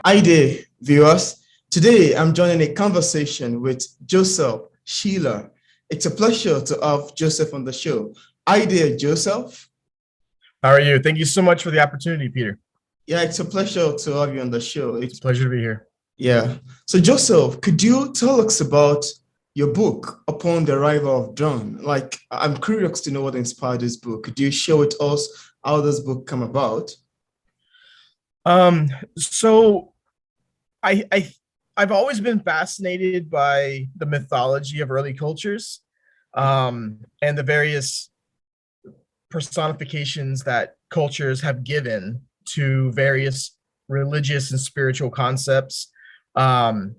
Hi there, viewers. Today, I'm joining a conversation with Joseph Schiller. It's a pleasure to have Joseph on the show. Hi there, Joseph. How are you? Thank you so much for the opportunity, Peter. Yeah, it's a pleasure to have you on the show. It's a pleasure to be here. Yeah. So, Joseph, could you tell us about your book, Upon the Arrival of Dawn? Like, I'm curious to know what inspired this book. Could you share with us how this book came about? Um, so I, I I've always been fascinated by the mythology of early cultures, and the various personifications that cultures have given to various religious and spiritual concepts, um,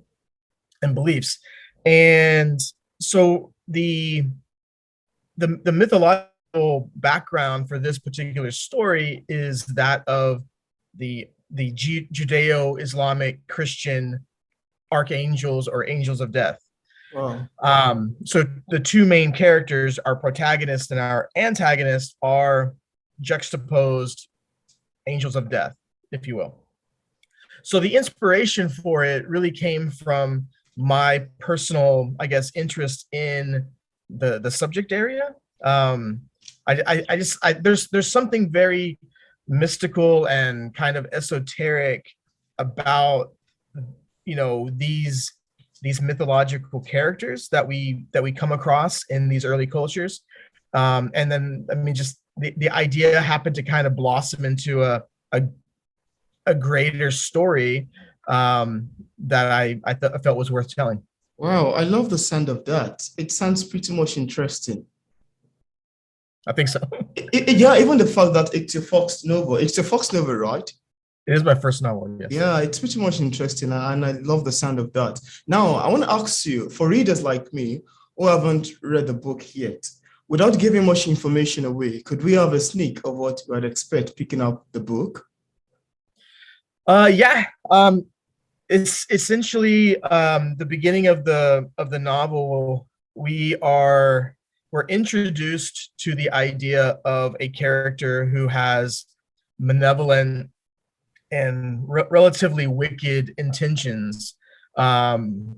and beliefs. And so the mythological background for this particular story is that of the Judeo-Islamic Christian archangels or angels of death. Wow. So the two main characters, our protagonist and our antagonist, are juxtaposed angels of death, if you will. So the inspiration for it really came from my personal, I guess, interest in the subject area. Um, I just there's something very mystical and kind of esoteric about these mythological characters that we come across in these early cultures. And then I mean just the idea happened to kind of blossom into a a greater story, that I felt was worth telling. Wow, I love the sound of that. It sounds pretty much interesting. I think so. Yeah, even the fact that it's a Fox novel. It's a Fox novel, right? It is my first novel. Yes. Yeah, it's pretty much interesting, and I love the sound of that. Now, I want to ask you, for readers like me who haven't read the book yet, without giving much information away, could we have a sneak of what we would expect picking up the book? Yeah. It's essentially the beginning of the novel. We're introduced to the idea of a character who has malevolent and relatively wicked intentions, um,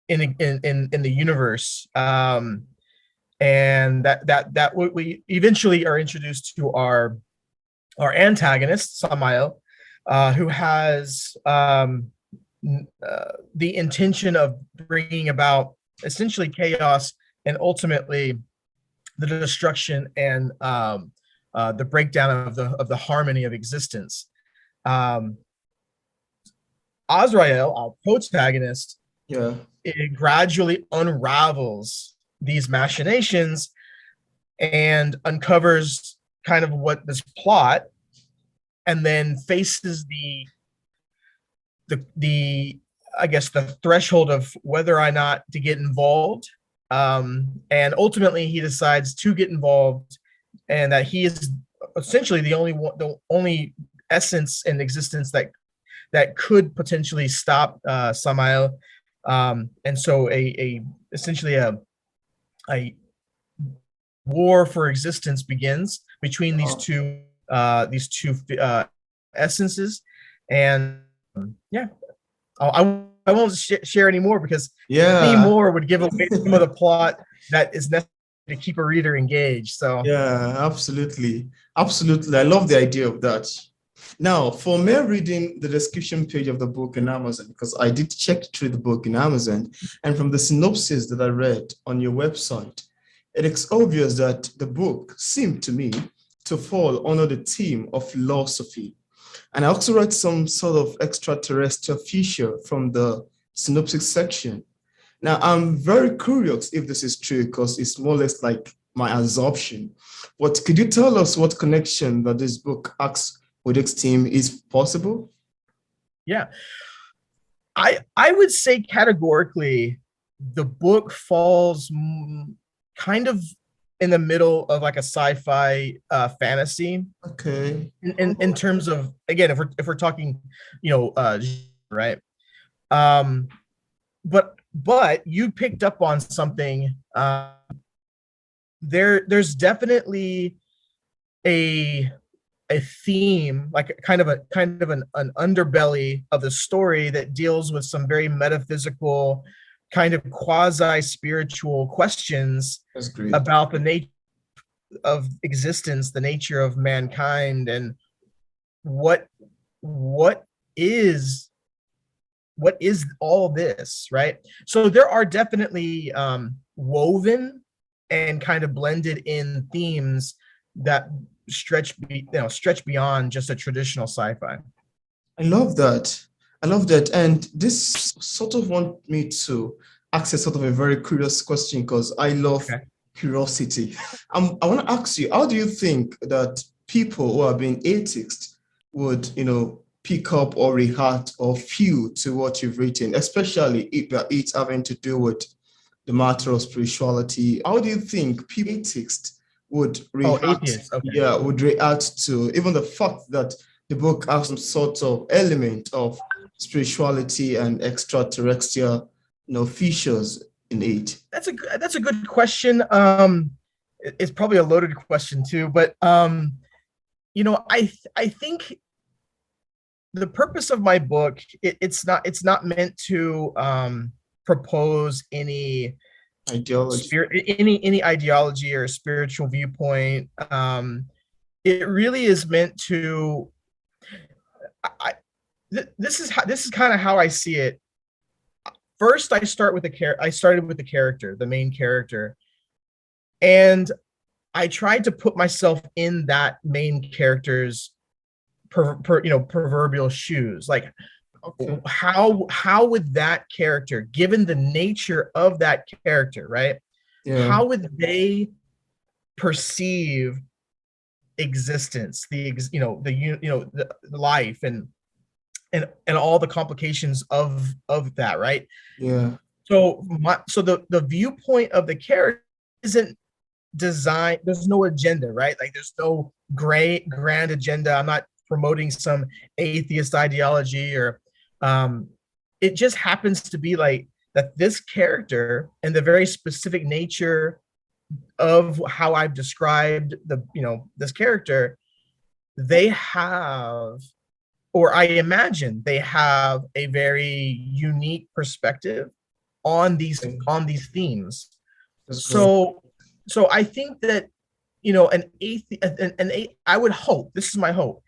in the universe, and that we eventually are introduced to our antagonist Samael, who has the intention of bringing about essentially chaos and ultimately the destruction and the breakdown of the harmony of existence. Um, Azrael, our protagonist, Yeah. it gradually unravels these machinations and uncovers kind of what this plot, and then faces the I guess the threshold of whether or not to get involved. And ultimately he decides to get involved, and that he is essentially the only essence in existence that could potentially stop Samael. And so a essentially a war for existence begins between Oh, these two essences. And yeah, I won't share any more, because any yeah. more would give away some of the plot that is necessary to keep a reader engaged. So Yeah, absolutely. Absolutely. I love the idea of that. Now, for me reading the description page of the book in Amazon, because I did check through the book in Amazon, and from the synopsis that I read on your website, it is obvious that the book seemed to me to fall under the theme of philosophy. And I also read some sort of extraterrestrial feature from the synopsis section. Now, I'm very curious if this is true because it's more or less like my assumption. But could you tell us what connection that this book acts with its team is possible? yeah, I would say categorically the book falls kind of in the middle of like a sci-fi fantasy, Okay. in terms of, again, if we're talking, right. um but you picked up on something. There's definitely a a theme, like an underbelly of the story that deals with some very metaphysical, kind of quasi spiritual questions That's great. about the nature of existence, the nature of mankind, and what what is what is all this, right? So there are definitely woven and kind of blended in themes that stretch beyond just a traditional sci-fi. I love that. I love that. And this sort of want me to ask a sort of a very curious question because I love Okay. curiosity. I want to ask you, how do you think that people who are being atheists would, pick up or react or feel to what you've written, especially if it's having to do with the matter of spirituality? How do you think people atheists would Oh, react? atheists. Okay. Yeah, would react to even the fact that the book has some sort of element of spirituality and extraterrestrial, features in it. That's a good question. It's probably a loaded question too, but I think the purpose of my book, it's not meant to propose any Ideology. spirit, any ideology or spiritual viewpoint. It really is meant to. I, this is kind of how I see it. First, I started with the character, the main character, and I tried to put myself in that main character's proverbial shoes. Like, Okay. how would that character, given the nature of that character, right? Yeah. How would they perceive existence, the life and all the complications of that, right? Yeah. So the viewpoint of the character isn't designed. There's no agenda, right? Like there's no grand agenda. I'm not promoting some atheist ideology or it just happens to be like that this character and the very specific nature of how I've described this character, they have, or I imagine they have, a very unique perspective on Okay. these themes. That's great. So I think that I would hope, this is my hope,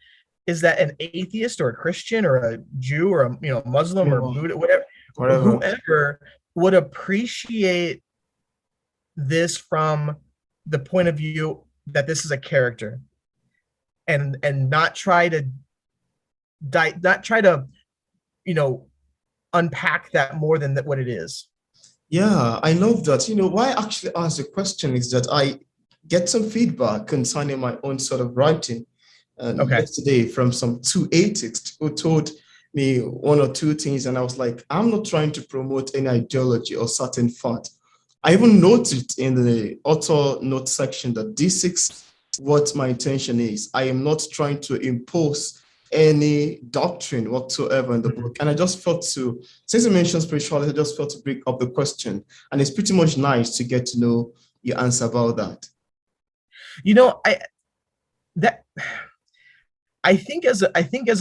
is that an atheist or a Christian or a Jew or a Muslim or Yeah. Buddha, whatever, Whatever. whoever would appreciate this from the point of view that this is a character, and not try to you know unpack that more than what it is. Yeah, I love that. Why I actually asked the question is that I get some feedback concerning my own sort of writing Okay. yesterday from some two atheists who told me one or two things, and I was like, I'm not trying to promote any ideology or certain thought. I even noted in the author note section that this is what my intention is. I am not trying to impose any doctrine whatsoever in the book. And I just felt to, since you mentioned spirituality, I just felt to bring up the question. And it's pretty much nice to get to know your answer about that. You know, I that I think as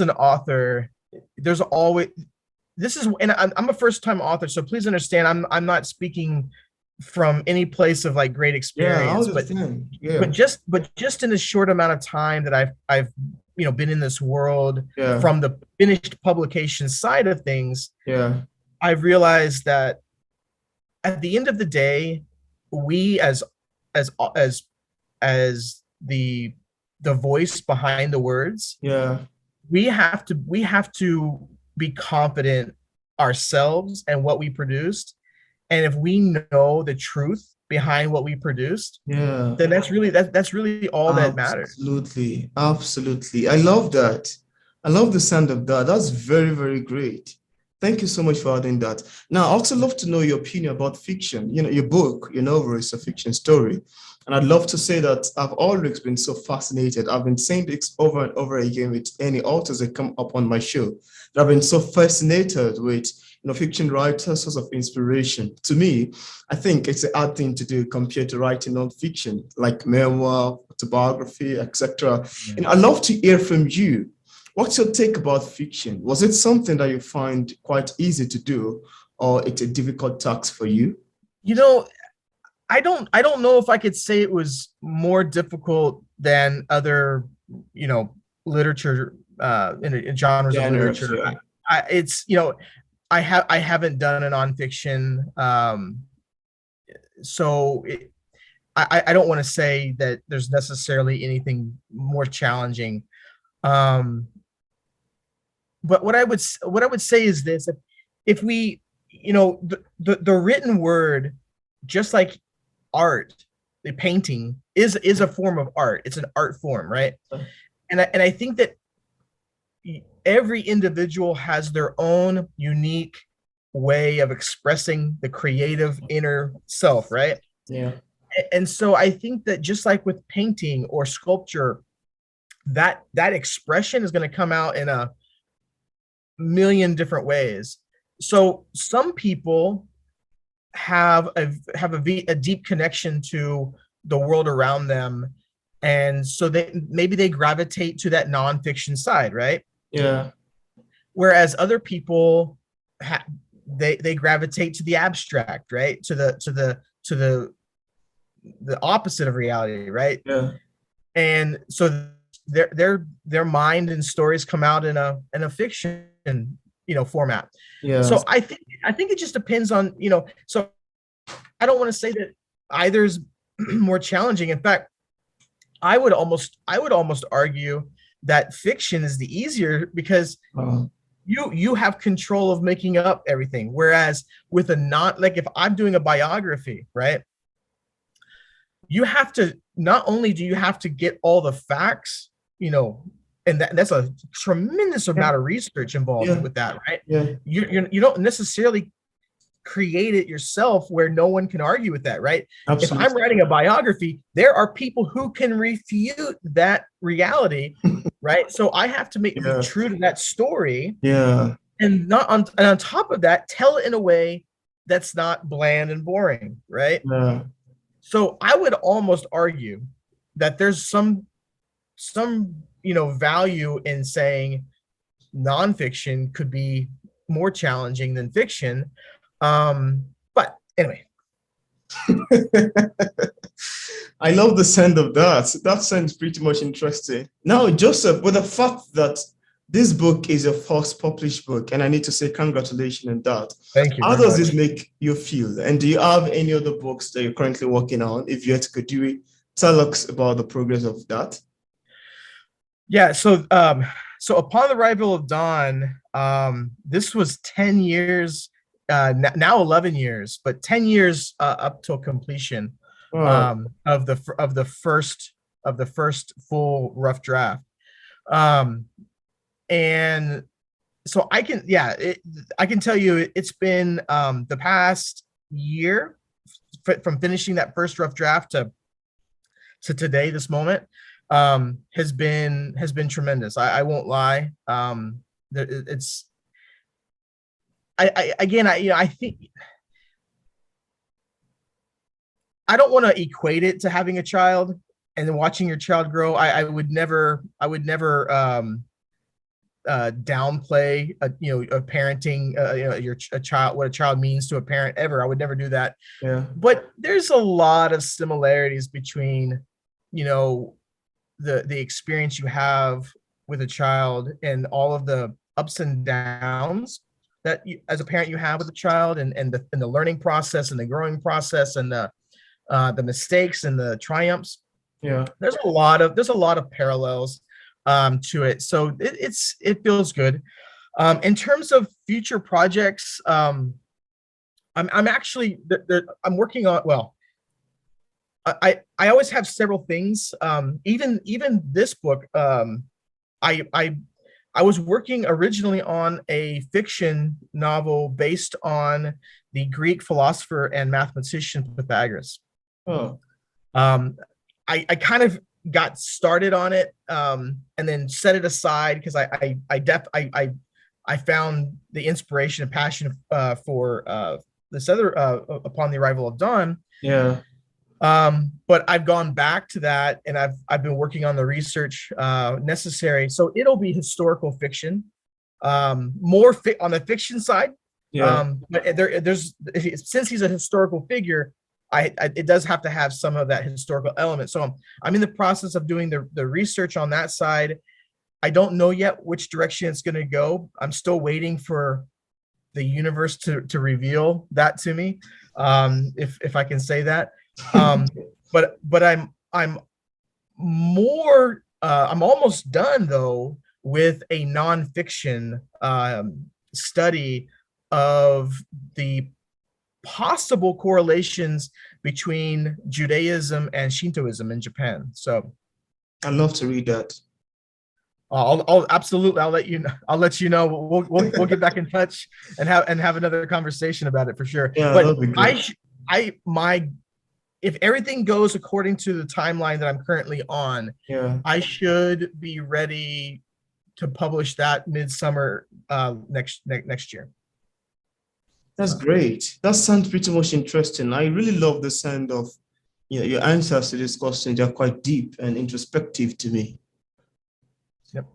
an author, there's always, this is, and I'm a first time author, so please understand, I'm not speaking from any place of like great Yeah, I experience, understand. but Yeah, just in the short amount of time that I've been in this world, yeah, from the finished publication side of things, yeah, I've realized that at the end of the day, we as as as the voice behind the words, yeah, we have to be confident ourselves and what we produced. And if we know the truth behind what we produced, yeah. then that's really all that matters. Absolutely, absolutely. I love that. I love the sound of that. That's very, very great. Thank you so much for adding that. Now, I also love to know your opinion about fiction. Your book, your novel is a fiction story. And I'd love to say that I've always been so fascinated. I've been saying this over and over again with any authors that come up on my show. That I've been so fascinated with, fiction writers, source of inspiration. To me, I think it's a hard thing to do compared to writing nonfiction, like memoir, autobiography, etc. Yeah. And I'd love to hear from you. What's your take about fiction? Was it something that you find quite easy to do, or it's a difficult task for you? You know, I don't know if I could say it was more difficult than other, you know, literature in genres of Genres, literature. yeah. It's, I haven't done a nonfiction, so I don't want to say that there's necessarily anything more challenging. Um, but what I would say is this: if we, the written word, just like art, the painting is a form of art. It's an art form, right? And I think that every individual has their own unique way of expressing the creative inner self, right? Yeah. And so I think that just like with painting or sculpture, that expression is going to come out in a million different ways. So some people have a deep connection to the world around them, and so maybe they gravitate to that nonfiction side, right? Yeah. Whereas other people ha- they gravitate to the abstract, right? To the opposite of reality, right? Yeah. And so their mind and stories come out in a fiction, format. Yeah. So I think it just depends on, so I don't want to say that either's more challenging. In fact, I would almost argue that fiction is the easier, because Uh, you have control of making up everything. Whereas with a not, like, if I'm doing a biography, right? You have to, not only do you have to get all the facts, and that's a tremendous yeah. amount of research involved Yeah. with that, right? Yeah. You don't necessarily create it yourself where no one can argue with that, right? If I'm Absolutely. writing a biography, there are people who can refute that reality, right? So I have to be Yeah. true to that story, Yeah. and on top of that, tell it in a way that's not bland and boring, right? Yeah. So I would almost argue that there's some value in saying nonfiction could be more challenging than fiction. But anyway. I love the sound of that. That sounds pretty much interesting. Now, Joseph, with the fact that this book is your first published book, and I need to say congratulations on that. Thank you How very does much. this make you feel? And do you have any other books that you're currently working on? If you could do it, tell us about the progress of that. Yeah, so upon the arrival of Dawn, this was 10 years, now 11 years, but 10 years up till completion, Wow. of the first full rough draft. Um, and so I can tell you it's been, the past year, from finishing that first rough draft to today, this moment, has been tremendous. I won't lie. It's I again, I think I don't want to equate it to having a child and then watching your child grow. I would never downplay a parenting, a child, what a child means to a parent ever. I would never do that. Yeah. But there's a lot of similarities between, you know the experience you have with a child and all of the ups and downs that as a parent you have with a child, and the learning process and the growing process, and the mistakes and the triumphs. Yeah. There's a lot of parallels to it, so it feels good. In terms of future projects, I'm actually I'm working on, well, I always have several things. Even this book, I I was working originally on a fiction novel based on the Greek philosopher and mathematician Pythagoras. Oh. Um, I kind of got started on it, and then set it aside because I found the inspiration and passion for this other, upon the arrival of dawn. Yeah. But I've gone back to that, and I've been working on the research necessary. So it'll be historical fiction, more on the fiction side. Yeah. But there's since he's a historical figure, it does have to have some of that historical element. So I'm in the process of doing the research on that side. I don't know yet which direction it's going to go. I'm still waiting for the universe to reveal that to me, if I can say that. But I'm more I'm almost done though with a nonfiction study of the possible correlations between Judaism and Shintoism in Japan. So I'd love to read that. I'll absolutely I'll let you know. I'll let you know. We'll get back in touch and have another conversation about it for sure. Yeah, But that'd be great. if everything goes according to the timeline that I'm currently on, Yeah. I should be ready to publish that midsummer next year. That's great. That sounds pretty much interesting. I really love the sound of your answers to this question. They're quite deep and introspective to me. Yep.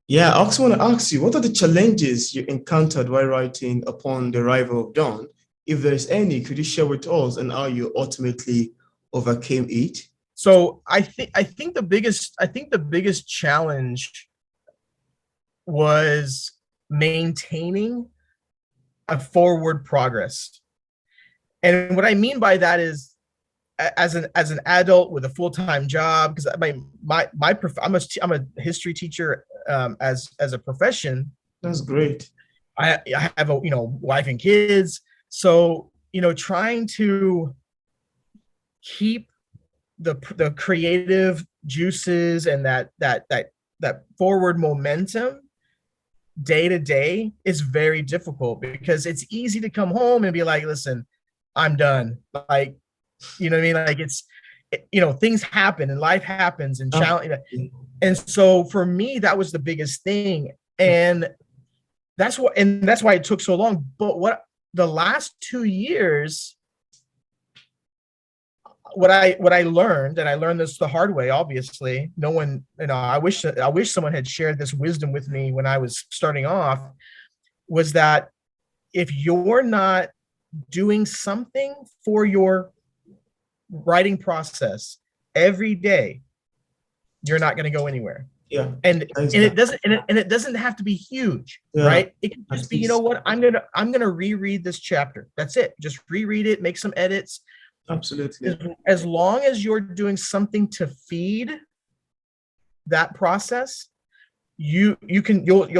Yeah, I also want to ask you, what are the challenges you encountered while writing Upon the Arrival of Dawn? If there is any, could you share with us and how you ultimately overcame it? So I think the biggest challenge was maintaining a forward progress. And what I mean by that is, as an adult with a full-time job, because I'm a history teacher as a profession. That's great. I have a wife and kids, so trying to keep the creative juices and that forward momentum day to day is very difficult, because it's easy to come home and be like, listen, I'm done. Like, you know what I mean? Like things happen and life happens and challenge. And so for me, that was the biggest thing. And that's why it took so long. But what the last 2 years, what I learned, and I learned this the hard way, obviously, no one, I wish someone had shared this wisdom with me when I was starting off, was that if you're not doing something for your writing process every day, you're not going to go anywhere. Yeah. And it doesn't have to be huge, right? It can just be, what, I'm gonna reread this chapter. That's it. Just reread it, make some edits. Absolutely. As long as you're doing something to feed that process, you'll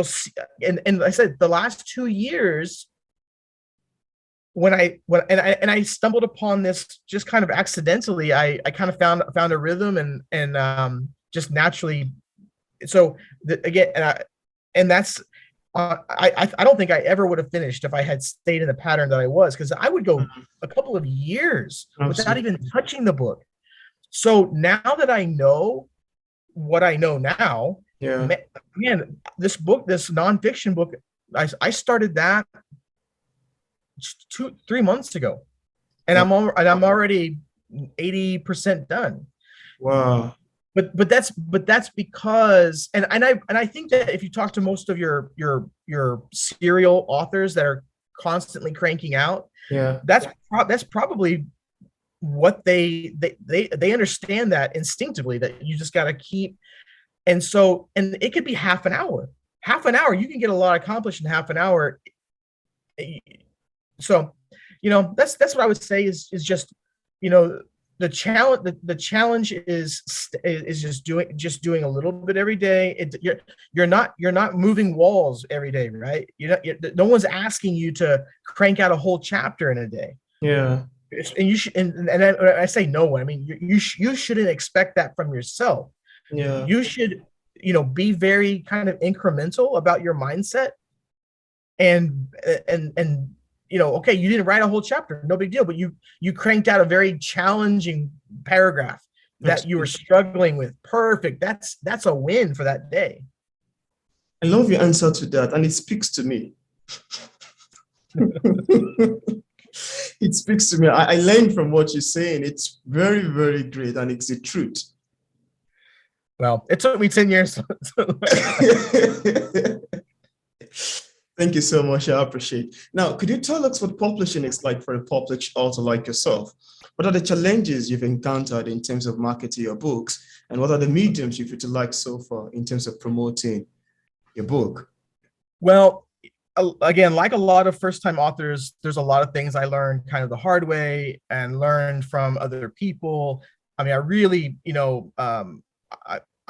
see. And I said, the last 2 years, when I stumbled upon this just kind of accidentally, I kind of found a rhythm and just naturally. So that's I don't think I ever would have finished if I had stayed in the pattern that I was, because I would go a couple of years without even touching the book. So now that I know what I know now, man, this nonfiction book, I started that 2-3 months ago, and I'm already 80% done. Wow. But that's because, and I think that if you talk to most of your serial authors that are constantly cranking out, that's probably what they understand, that instinctively, that you just got to keep. And so, and it could be half an hour, you can get a lot accomplished in half an hour. So, that's what I would say is just, the challenge is just doing a little bit every day. You're not moving walls every day, right? No one's asking you to crank out a whole chapter in a day. Yeah. And you should, and I say no one. I mean, you shouldn't expect that from yourself. Yeah. You should, be very kind of incremental about your mindset, and okay, you didn't write a whole chapter, no big deal, but you cranked out a very challenging paragraph that you were struggling with. Perfect. That's a win for that day. I love your answer to that, and it speaks to me. It speaks to me. I learned from what you're saying. It's very, very great, and it's the truth. Well, it took me 10 years. Thank you so much. I appreciate. Now, could you tell us what publishing is like for a published author like yourself? What are the challenges you've encountered in terms of marketing your books? And what are the mediums you've utilized so far in terms of promoting your book? Well, again, like a lot of first-time authors, there's a lot of things I learned kind of the hard way and learned from other people. I mean, I really,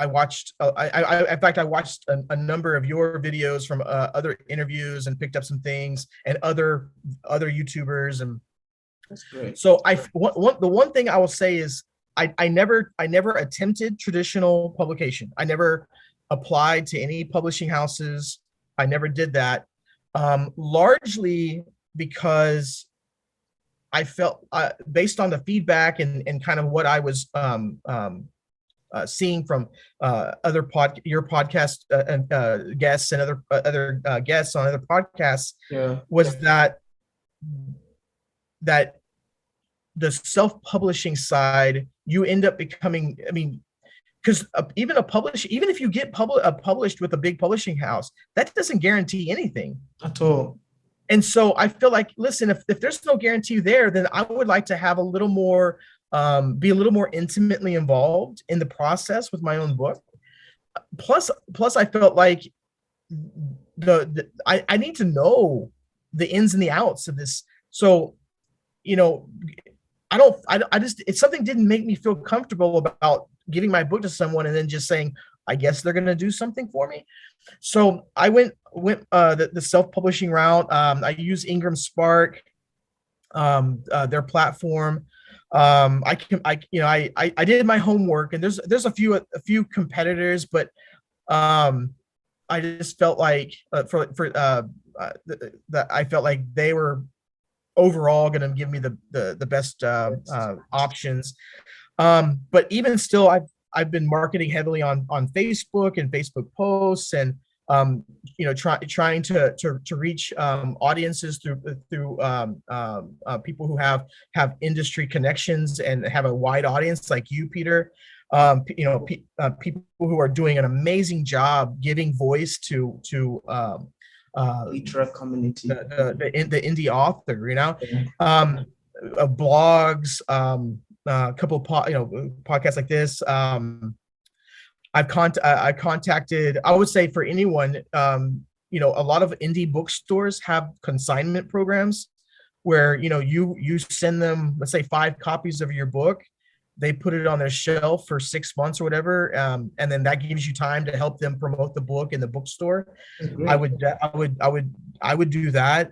I watched, in fact, I watched a number of your videos from other interviews and picked up some things and other YouTubers. And That's great. so the one thing I will say is I never attempted traditional publication. I never applied to any publishing houses. I never did that, largely because I felt based on the feedback and kind of what I was seeing from your podcast guests and other guests on other podcasts, was that the self-publishing side, you end up becoming, I mean, because even if you get published with a big publishing house, that doesn't guarantee anything at all. And so I feel like, listen, if there's no guarantee there, then I would like to have a little more, be a little more intimately involved in the process with my own book. Plus I felt like I need to know the ins and the outs of this. So, if something didn't make me feel comfortable about giving my book to someone and then just saying, I guess they're going to do something for me. So I went the self-publishing route. I use Ingram Spark, their platform. I did my homework, and there's a few competitors, but I just felt like that I felt like they were overall going to give me the best options. But even still, I've been marketing heavily on Facebook and Facebook posts, and trying to reach audiences through people who have industry connections and have a wide audience like you, Peter. People who are doing an amazing job giving voice to literary community, the indie author, blogs, a couple of podcasts like this. I contacted, I would say for anyone, a lot of indie bookstores have consignment programs where, you send them, let's say 5 copies of your book. They put it on their shelf for 6 months or whatever. And then that gives you time to help them promote the book in the bookstore. I would do that.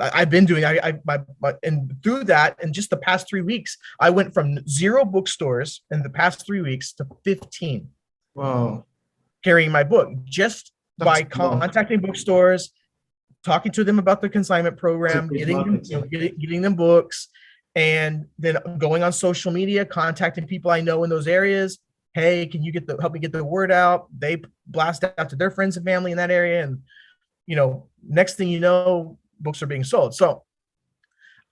I've been doing, and through that, in just the past 3 weeks, I went from 0 bookstores in the past 3 weeks to 15. Wow. Carrying my book just by contacting bookstores, talking to them about the consignment program, getting them books, and then going on social media, contacting people I know in those areas. Hey, can you help me get the word out? They blast out to their friends and family in that area, and next thing you know, books are being sold. So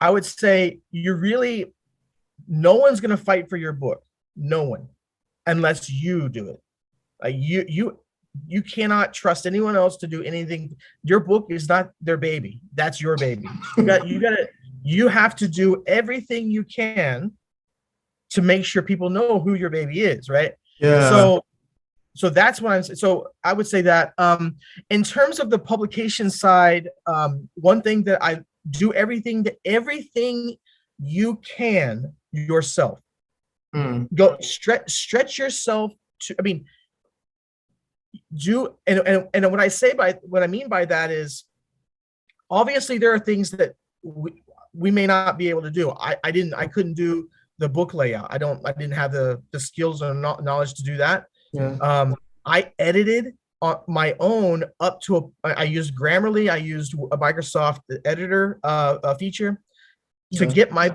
I would say no one's going to fight for your book. No one, unless you do it. You cannot trust anyone else to do anything. Your book is not their baby. That's your baby. You have to do everything you can to make sure people know who your baby is, right? Yeah. So that's what I'm saying. So I would say that in terms of the publication side, one thing that I do, everything you can yourself. Go stretch yourself to, and what I mean by that is, obviously there are things that we may not be able to do. I couldn't do the book layout. I didn't have the skills or knowledge to do that. Yeah. I edited on my own up to I used Grammarly. I used a Microsoft editor feature to get my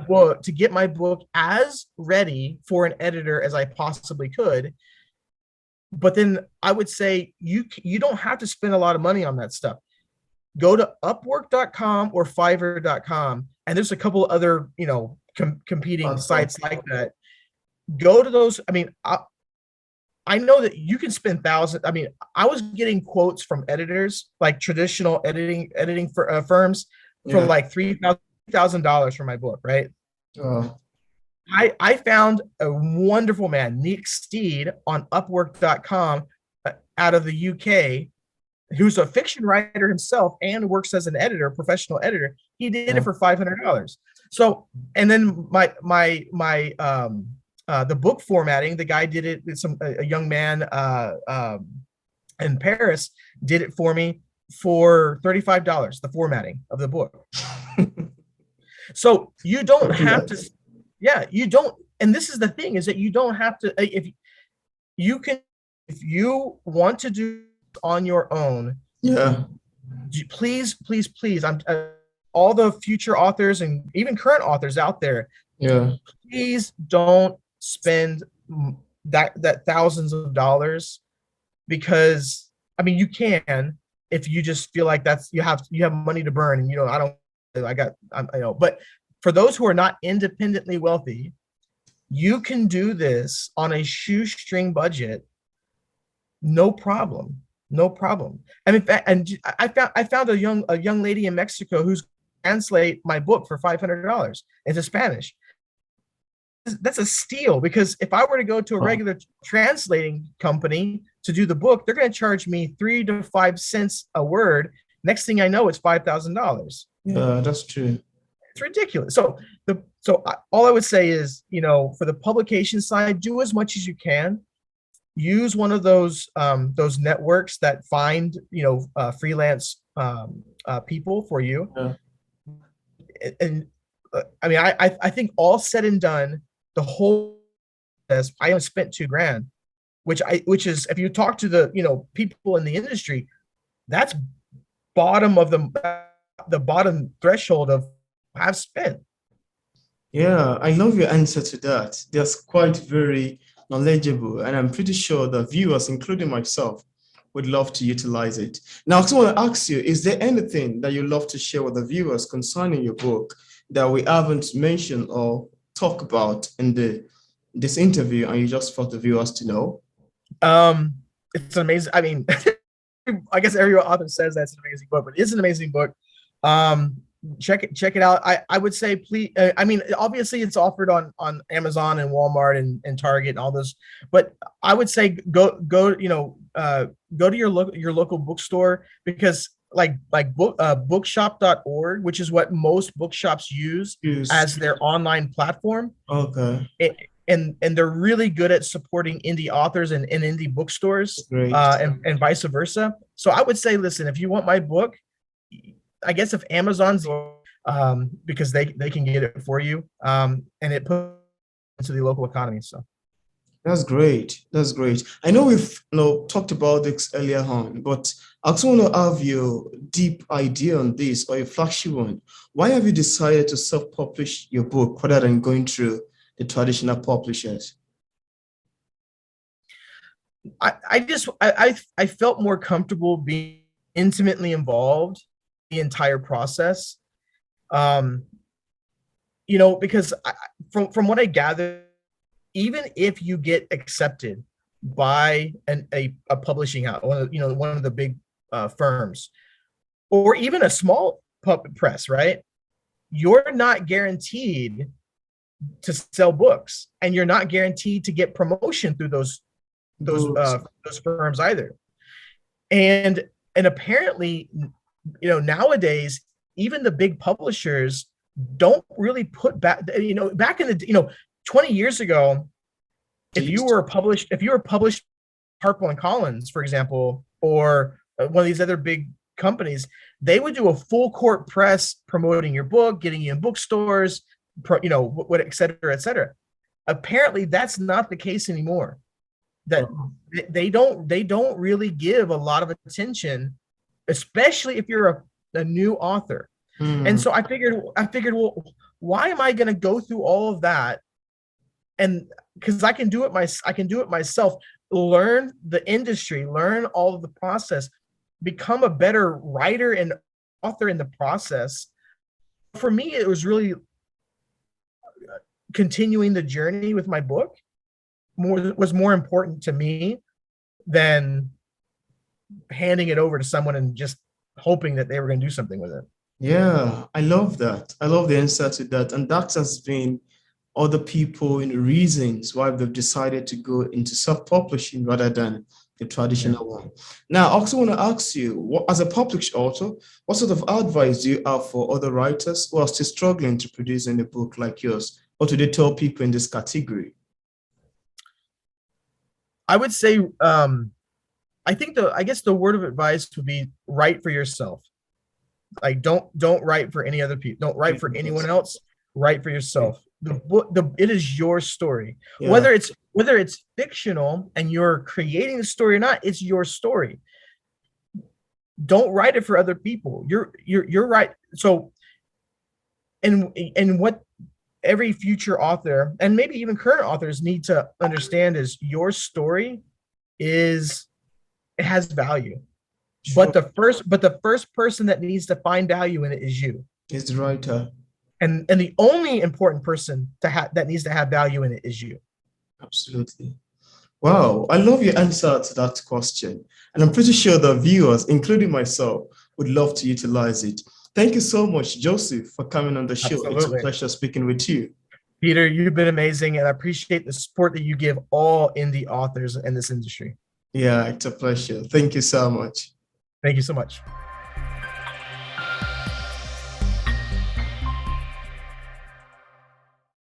book as ready for an editor as I possibly could. But then I would say you don't have to spend a lot of money on that stuff. Go to Upwork.com or Fiverr.com and there's a couple other, competing Platform. sites like that. Go to those. I mean, I know that you can spend thousands. I mean, I was getting quotes from editors, like traditional editing firms, for Yeah. like $3,000 for my book, right? Oh. I found a wonderful man, Nick Steed, on Upwork.com, out of the UK, who's a fiction writer himself and works as an editor, professional editor. He did it for $500. So, and then the book formatting, the guy did it. A young man in Paris did it for me for $35. The formatting of the book. So you don't have to. Yeah, you don't. And this is the thing, is that you don't have to. If you want to do on your own, Yeah. please, please, please, I'm all the future authors and even current authors out there, Yeah. please don't spend that thousands of dollars, because I mean, you can, if you just feel like you have money to burn, and but for those who are not independently wealthy, you can do this on a shoestring budget, no problem. No problem. I mean, and I found a young lady in Mexico who's translate my book for $500 into Spanish. That's a steal, because if I were to go to a regular translating company to do the book, they're going to charge me 3 to 5 cents a word. Next thing I know, it's $5,000. Yeah, that's true. It's ridiculous. So all I would say is, for the publication side, do as much as you can. Use one of those networks that find freelance people for you. Yeah. And I mean, I think all said and done, the whole process, I only spent $2,000, which is, if you talk to the people in the industry, that's bottom of the bottom threshold of I've spent. Yeah, I love your answer to that. That's quite very knowledgeable, and I'm pretty sure the viewers, including myself, would love to utilize it. Now, I want to ask you, is there anything that you love to share with the viewers concerning your book that we haven't mentioned or talk about in this interview, and you just want the viewers to know? It's amazing. I mean, I guess every author says that's an amazing book, but it's an amazing book. Check it out. I would say, please. I mean, obviously it's offered on Amazon and Walmart and Target and all those, but I would say go to your local bookstore, because bookshop.org, which is what most bookshops use as their online platform. Okay. And they're really good at supporting indie authors and indie bookstores, and vice versa. So I would say, listen, if you want my book, I guess if Amazon's, because they can get it for you, and it puts into the local economy. So that's great. That's great. I know we've talked about this earlier on, but I also want to have your deep idea on this, or your flagship one. Why have you decided to self-publish your book rather than going through the traditional publishers? I felt more comfortable being intimately involved in the entire process. Because from what I gather, even if you get accepted by a publishing house, one of the big firms, or even a small press, right? You're not guaranteed to sell books, and you're not guaranteed to get promotion through those firms either. And apparently, nowadays, even the big publishers don't really put back, back in the, 20 years ago, if you were published HarperCollins, for example, or one of these other big companies, they would do a full court press promoting your book, getting you in bookstores, et cetera, et cetera. Apparently that's not the case anymore. That they don't really give a lot of attention, especially if you're a new author. And so I figured, well, why am I going to go through all of that? And because I can do it myself, learn the industry, learn all of the process, become a better writer and author in the process, for me, it was really continuing the journey with my book was more important to me than handing it over to someone and just hoping that they were going to do something with it. Yeah, I love that. I love the answer to that. And that has been other people in reasons why they've decided to go into self-publishing rather than the traditional one. Now, I also want to ask you, as a published author, what sort of advice do you have for other writers who are still struggling to produce a book like yours? What do they tell people in this category? I would say, I guess the word of advice would be write for yourself. Like don't write for any other people. Don't write for anyone else. Write for yourself. The book, it is your story. Yeah. Whether it's fictional and you're creating the story or not, it's your story. Don't write it for other people. You're right. So, and what every future author and maybe even current authors need to understand is your story it has value. Sure. But the first person that needs to find value in it is you. It's the writer. And the only important person that needs to have value in it is you. Absolutely. Wow, I love your answer to that question. And I'm pretty sure the viewers, including myself, would love to utilize it. Thank you so much, Joseph, for coming on the show. Absolutely. It's a pleasure speaking with you. Peter, you've been amazing, and I appreciate the support that you give all indie authors in this industry. Yeah, it's a pleasure. Thank you so much. Thank you so much.